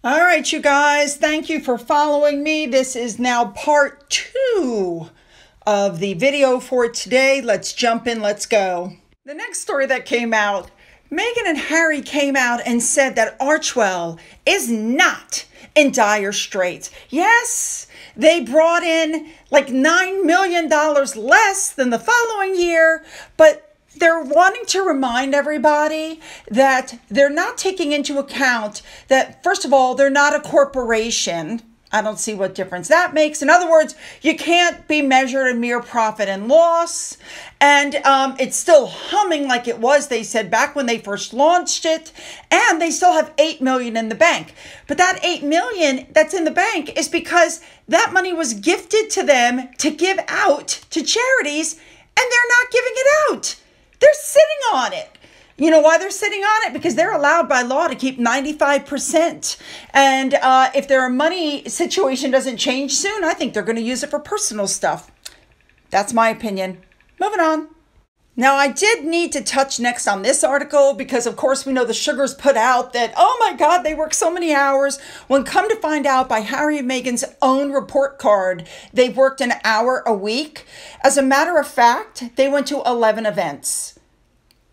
All right, you guys, thank you for following me. This is now part 2 of the video for today. Let's jump in, let's go. The next story that came out, Meghan and Harry came out and said that Archewell is not in dire straits. Yes, they brought in like $9 million less than the following year, but they're wanting to remind everybody that they're not taking into account that, first of all, they're not a corporation. I don't see what difference that makes. In other words, you can't be measured in mere profit and loss. And it's still humming like it was, they said, back when they first launched it. And they still have $8 million in the bank. But that $8 million that's in the bank is because that money was gifted to them to give out to charities, and they're not giving it out. They're sitting on it. You know why they're sitting on it? Because they're allowed by law to keep 95%. And if their money situation doesn't change soon, I think they're going to use it for personal stuff. That's my opinion. Moving on. Now, I did need to touch next on this article because, of course, we know the Sugars put out that, oh my God, they work so many hours. When come to find out by Harry and Meghan's own report card, they've worked an hour a week. As a matter of fact, they went to 11 events.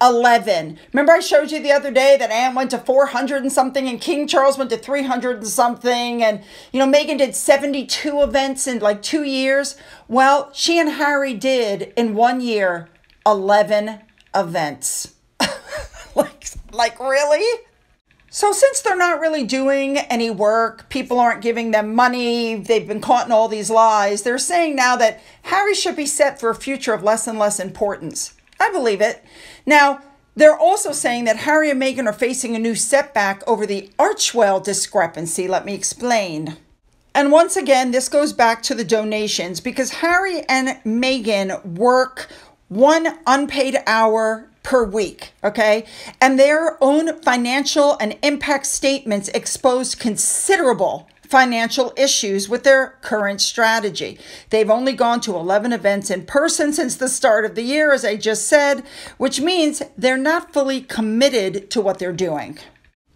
11. Remember I showed you the other day that Anne went to 400 and something and King Charles went to 300 and something. And, Meghan did 72 events in like 2 years. Well, she and Harry did in 1 year 11 events. like really? So since they're not really doing any work, people aren't giving them money, they've been caught in all these lies, they're saying now that Harry should be set for a future of less and less importance. I believe it. Now, they're also saying that Harry and Meghan are facing a new setback over the Archewell discrepancy. Let me explain. And once again, this goes back to the donations because Harry and Meghan work 1 unpaid hour per week, okay? And their own financial and impact statements exposed considerable financial issues with their current strategy. They've only gone to 11 events in person since the start of the year, as I just said, which means they're not fully committed to what they're doing.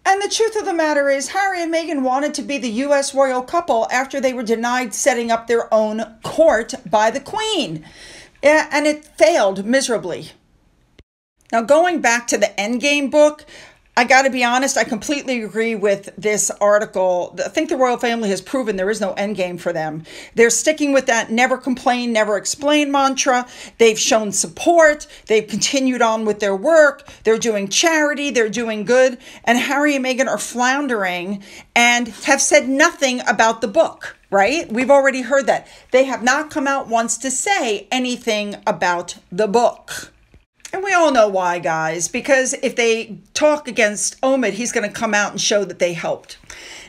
And the truth of the matter is, Harry and Meghan wanted to be the U.S. royal couple after they were denied setting up their own court by the Queen. Yeah, and it failed miserably. Now, going back to the Endgame book, I got to be honest, I completely agree with this article. I think the royal family has proven there is no endgame for them. They're sticking with that never complain, never explain mantra. They've shown support. They've continued on with their work. They're doing charity. They're doing good. And Harry and Meghan are floundering and have said nothing about the book, right? We've already heard that. They have not come out once to say anything about the book. And we all know why, guys, because if they talk against Omid, he's going to come out and show that they helped.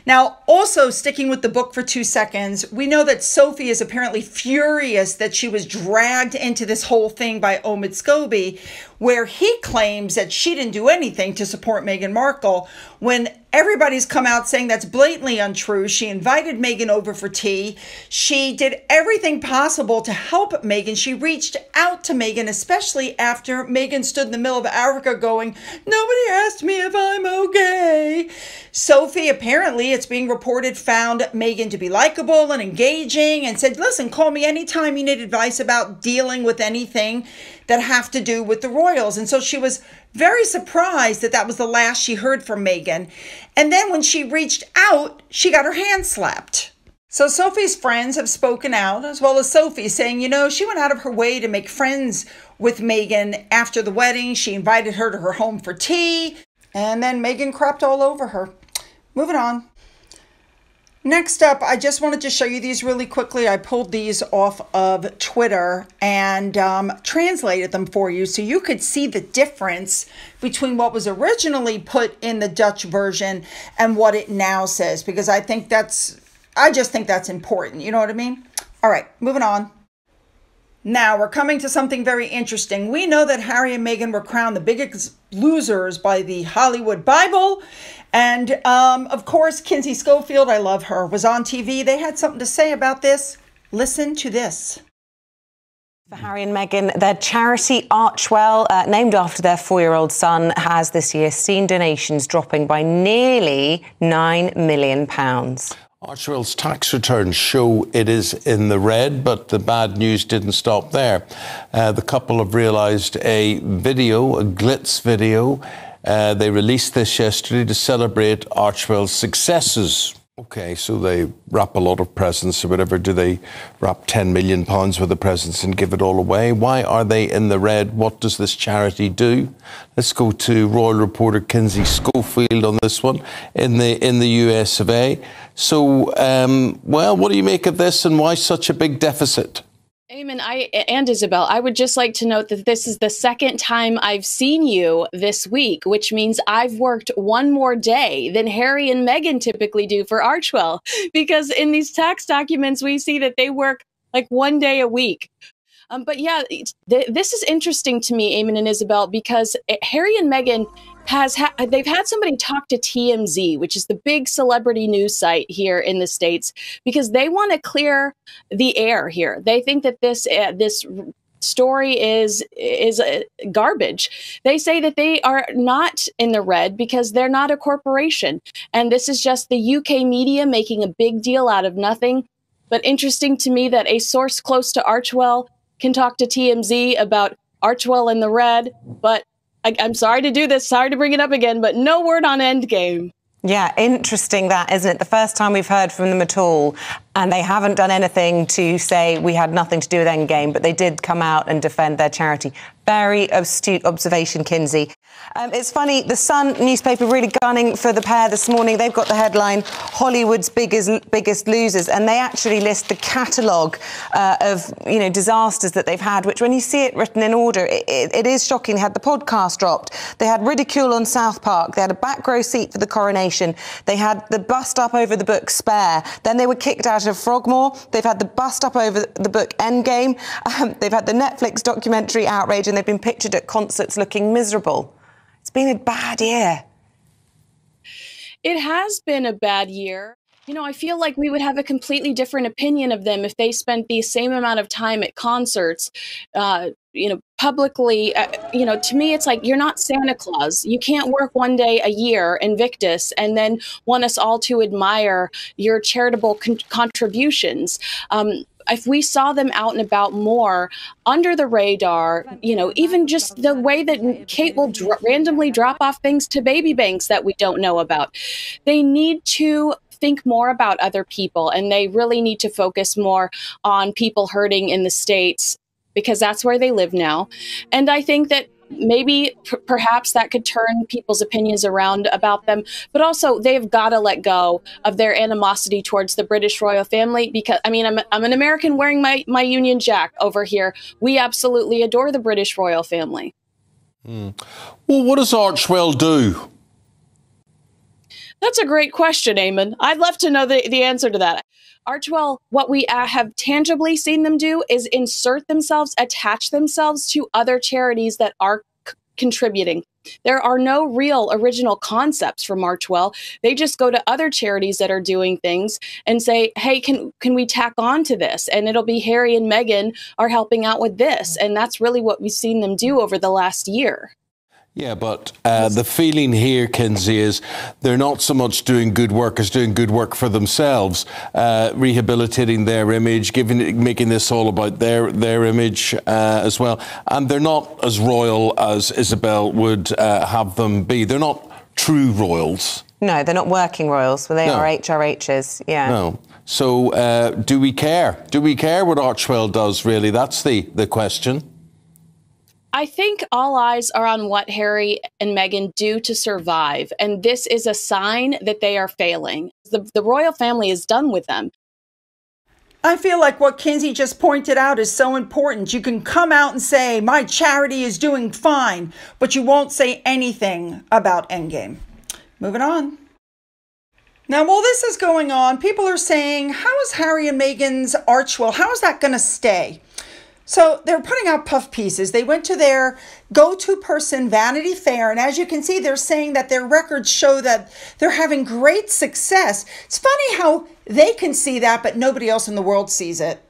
Now, also sticking with the book for 2 seconds, we know that Sophie is apparently furious that she was dragged into this whole thing by Omid Scobie, where he claims that she didn't do anything to support Meghan Markle when everybody's come out saying that's blatantly untrue. She invited Meghan over for tea. She did everything possible to help Meghan. She reached out to Meghan, especially after Meghan stood in the middle of Africa going, nobody asked me if I'm okay. Sophie, apparently, it's being reported, found Meghan to be likable and engaging and said, listen, call me anytime you need advice about dealing with anything that have to do with the royals. And so she was very surprised that that was the last she heard from Meghan. And then when she reached out, she got her hand slapped. So Sophie's friends have spoken out, as well as Sophie, saying, she went out of her way to make friends with Meghan after the wedding. She invited her to her home for tea, and then Meghan crapped all over her. Moving on. Next up, I just wanted to show you these really quickly. I pulled these off of Twitter and translated them for you so you could see the difference between what was originally put in the Dutch version and what it now says, because I just think that's important. You know what I mean? All right, moving on. Now, we're coming to something very interesting. We know that Harry and Meghan were crowned the biggest losers by the Hollywood Bible. And, of course, Kinsey Schofield, I love her, was on TV. They had something to say about this. Listen to this. For Harry and Meghan, their charity Archwell, named after their 4-year-old son, has this year seen donations dropping by nearly £9 million. Archwell's tax returns show it is in the red, but the bad news didn't stop there. The couple have realised a glitz video. They released this yesterday to celebrate Archwell's successes. OK, so they wrap a lot of presents or whatever. Do they wrap £10 million worth of presents and give it all away? Why are they in the red? What does this charity do? Let's go to royal reporter Kinsey Schofield on this one in the US of A. So, well, what do you make of this and why such a big deficit? Eamon and Isabel, I would just like to note that this is the second time I've seen you this week, which means I've worked one more day than Harry and Meghan typically do for Archwell, because in these tax documents, we see that they work like 1 day a week. But yeah, this is interesting to me, Eamon and Isabel, because Harry and Meghan they've had somebody talk to TMZ, which is the big celebrity news site here in the States, because they want to clear the air here. They think that this story is garbage. They say that they are not in the red because they're not a corporation. And this is just the UK media making a big deal out of nothing. But interesting to me that a source close to Archwell can talk to TMZ about Archwell in the red, but I'm sorry to do this, sorry to bring it up again, but no word on Endgame. Yeah, interesting that, isn't it? The first time we've heard from them at all, and they haven't done anything to say we had nothing to do with Endgame, but they did come out and defend their charity. Very astute observation, Kinsey. It's funny, the Sun newspaper really gunning for the pair this morning. They've got the headline, Hollywood's biggest losers, and they actually list the catalogue of, disasters that they've had, which when you see it written in order, it is shocking. They had the podcast dropped. They had ridicule on South Park. They had a back row seat for the coronation. They had the bust up over the book Spare. Then they were kicked out of Frogmore. They've had the bust up over the book Endgame. They've had the Netflix documentary Outrage, and they've been pictured at concerts looking miserable. It's been a bad year. It has been a bad year. I feel like we would have a completely different opinion of them if they spent the same amount of time at concerts, publicly. To me, it's like, you're not Santa Claus. You can't work 1 day a year, Invictus, and then want us all to admire your charitable contributions. If we saw them out and about more under the radar, even just the way that Kate will randomly drop off things to baby banks that we don't know about, they need to think more about other people, and they really need to focus more on people hurting in the States, because that's where they live now. And I think that maybe perhaps that could turn people's opinions around about them. But also, they've got to let go of their animosity towards the British royal family, because, I'm an American wearing my Union Jack over here. We absolutely adore the British royal family. Well, what does Archwell do? That's a great question, Eamon. I'd love to know the answer to that. Archwell, what we have tangibly seen them do is attach themselves to other charities that are contributing. There are no real original concepts from Archwell. They just go to other charities that are doing things and say, hey, can we tack on to this? And it'll be Harry and Meghan are helping out with this. And that's really what we've seen them do over the last year. Yeah, but the feeling here, Kinsey, is they're not so much doing good work as doing good work for themselves, rehabilitating their image, making this all about their image as well. And they're not as royal as Isabel would have them be. They're not true royals. No, they're not working royals. Well, they are HRHs, yeah. No. So do we care? Do we care what Archwell does, really? That's the question. I think all eyes are on what Harry and Meghan do to survive, and this is a sign that they are failing. The royal family is done with them. I feel like what Kinsey just pointed out is so important. You can come out and say, my charity is doing fine, but you won't say anything about Endgame. Moving on. Now, while this is going on, people are saying, how is Harry and Meghan's Archwell, how is that going to stay? So they're putting out puff pieces. They went to their go-to person, Vanity Fair, and as you can see, they're saying that their records show that they're having great success. It's funny how they can see that, but nobody else in the world sees it.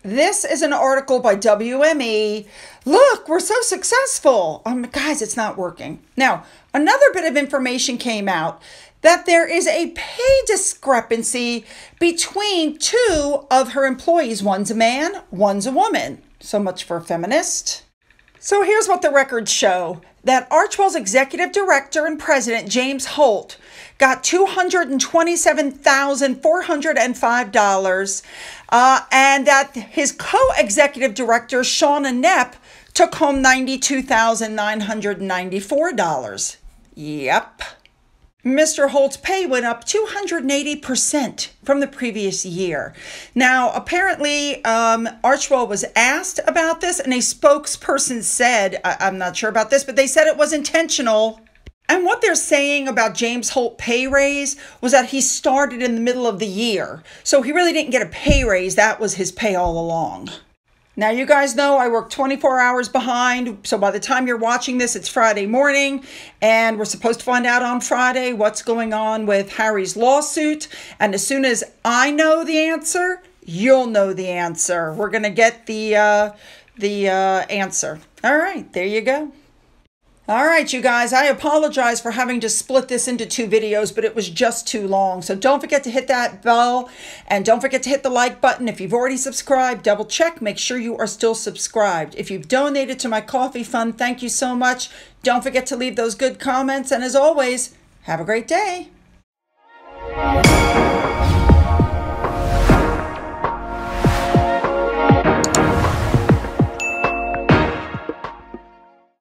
This is an article by WME. Look, we're so successful. Guys, it's not working. Now, another bit of information came out that there is a pay discrepancy between two of her employees. One's a man, one's a woman. So much for a feminist. So here's what the records show. That Archwell's executive director and president, James Holt, got $227,405, and that his co-executive director, Shauna Knepp, took home $92,994. Yep. Mr. Holt's pay went up 280% from the previous year. Now, apparently, Archwell was asked about this, and a spokesperson said, I'm not sure about this, but they said it was intentional. And what they're saying about James Holt pay raise was that he started in the middle of the year. So he really didn't get a pay raise. That was his pay all along. Now, you guys know I work 24 hours behind, so by the time you're watching this, it's Friday morning, and we're supposed to find out on Friday what's going on with Harry's lawsuit. And as soon as I know the answer, you'll know the answer. We're going to get the answer. All right, there you go. All right, you guys, I apologize for having to split this into two videos, but it was just too long. So don't forget to hit that bell, and don't forget to hit the like button. If you've already subscribed, double check, make sure you are still subscribed. If you've donated to my coffee fund, thank you so much. Don't forget to leave those good comments, and as always, have a great day.